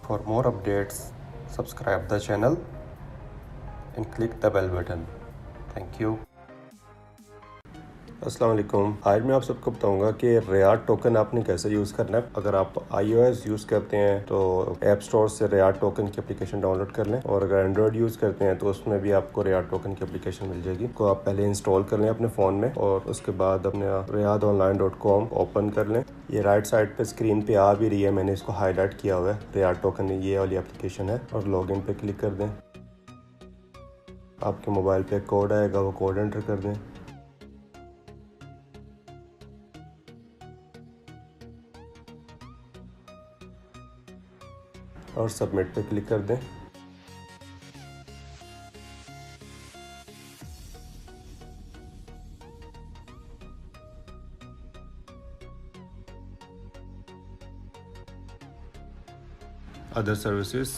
For more updates, subscribe the channel and click the bell button. Thank you. अस्सलाम वालेकुम। आज मैं आप सबको बताऊंगा कि रियाड टोकन आपने कैसे यूज़ करना है। अगर आप iOS यूज़ करते हैं तो ऐप स्टोर से रियाड टोकन की एप्लीकेशन डाउनलोड कर लें, और अगर एंड्रॉयड यूज़ करते हैं तो उसमें भी आपको रियाड टोकन की एप्लीकेशन मिल जाएगी। को आप पहले इंस्टॉल कर लें अपने फ़ोन में, और उसके बाद अपने riyadonline.com ओपन कर लें। ये राइट साइड पे स्क्रीन पे आ भी रही है, मैंने इसको हाईलाइट किया हुआ है। रियाड टोकन ये वाली एप्लीकेशन है, और लॉगिन पे क्लिक कर दें। आपके मोबाइल पे कोड आएगा, वो कोड एंटर कर दें। और सबमिट पे क्लिक कर दें। अदर सर्विसेज,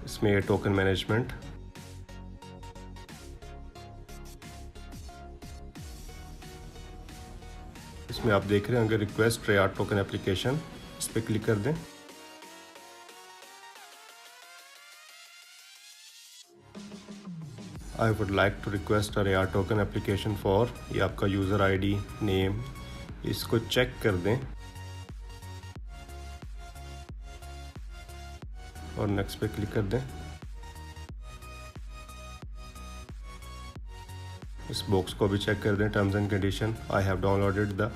इसमें टोकन मैनेजमेंट, इसमें आप देख रहे हैं अगर रिक्वेस्ट रियाड टोकन एप्लीकेशन, इस पर क्लिक कर दें। I would like to request a Riad token application for, ये आपका यूज़र आईडी, नेम, इसको चेक कर दें और नेक्स्ट पे क्लिक कर दें। इस बॉक्स को भी चेक कर दें, terms and condition. I have downloaded the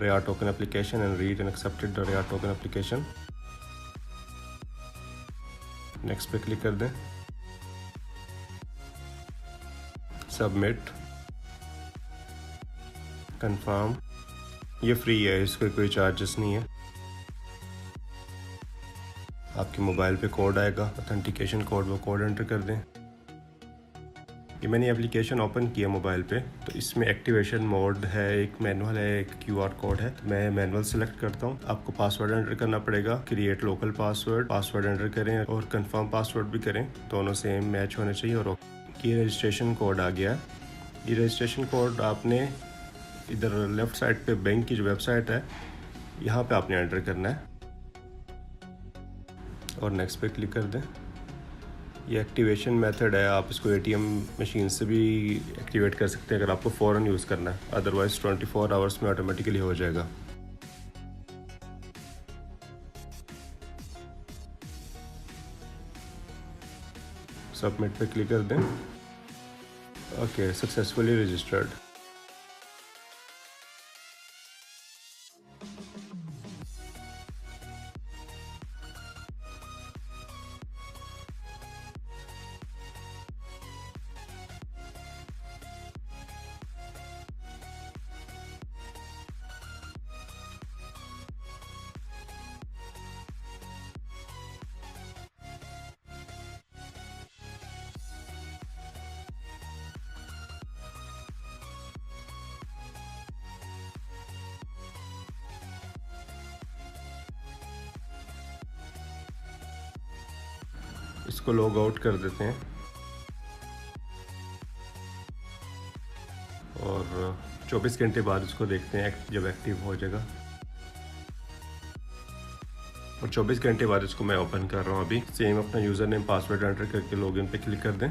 Riad token application and read and accepted the Riad token application. Next पे क्लिक कर दें। Submit, confirm. ये फ्री है, इसके कोई चार्जेस नहीं है। आपके मोबाइल पे कोड आएगा, ऑथेंटिकेशन कोड, वो कोड एंटर कर दें। ये मैंने एप्लीकेशन ओपन किया मोबाइल पे, तो इसमें एक्टिवेशन मोड है, एक मैनुअल है, एक QR कोड है। मैं मैनुअल सेलेक्ट करता हूँ। आपको पासवर्ड एंटर करना पड़ेगा। क्रिएट लोकल पासवर्ड एंटर करें और कंफर्म पासवर्ड भी करें, दोनों सेम मैच होने चाहिए। और ये रजिस्ट्रेशन कोड आ गया। ये रजिस्ट्रेशन कोड आपने इधर लेफ्ट साइड पे बैंक की जो वेबसाइट है, यहाँ पे आपने एंटर करना है और नेक्स्ट पे क्लिक कर दें। ये एक्टिवेशन मेथड है, आप इसको ATM मशीन से भी एक्टिवेट कर सकते हैं अगर आपको फ़ौरन यूज़ करना है, अदरवाइज़ 24 आवर्स में ऑटोमेटिकली हो जाएगा। सबमिट पे क्लिक कर दें। Okay, successfully registered. इसको लॉग आउट कर देते हैं और 24 घंटे बाद इसको देखते हैं जब एक्टिव हो जाएगा। और 24 घंटे बाद इसको मैं ओपन कर रहा हूँ। अभी सेम अपना यूज़र नेम पासवर्ड एंटर करके लॉगिन पे क्लिक कर दें।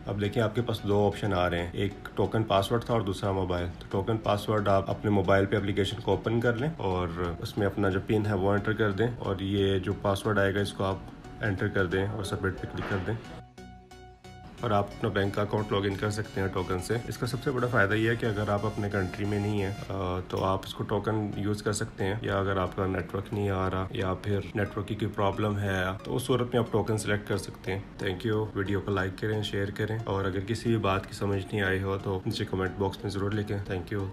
अब देखिए आपके पास दो ऑप्शन आ रहे हैं, एक टोकन पासवर्ड था और दूसरा मोबाइल। तो टोकन पासवर्ड आप अपने मोबाइल पे एप्लीकेशन को ओपन कर लें और उसमें अपना जो पिन है वो एंटर कर दें, और ये जो पासवर्ड आएगा इसको आप एंटर कर दें और सबमिट पे क्लिक कर दें, और आप अपना बैंक अकाउंट लॉगिन कर सकते हैं टोकन से। इसका सबसे बड़ा फ़ायदा ये है कि अगर आप अपने कंट्री में नहीं है तो आप इसको टोकन यूज़ कर सकते हैं, या अगर आपका नेटवर्क नहीं आ रहा या फिर नेटवर्क की कोई प्रॉब्लम है तो उस सूरत में आप टोकन सेलेक्ट कर सकते हैं। Thank you. वीडियो को लाइक करें, शेयर करें, और अगर किसी भी बात की समझ नहीं आई हो तो नीचे कमेंट बॉक्स में ज़रूर लिखें। Thank you.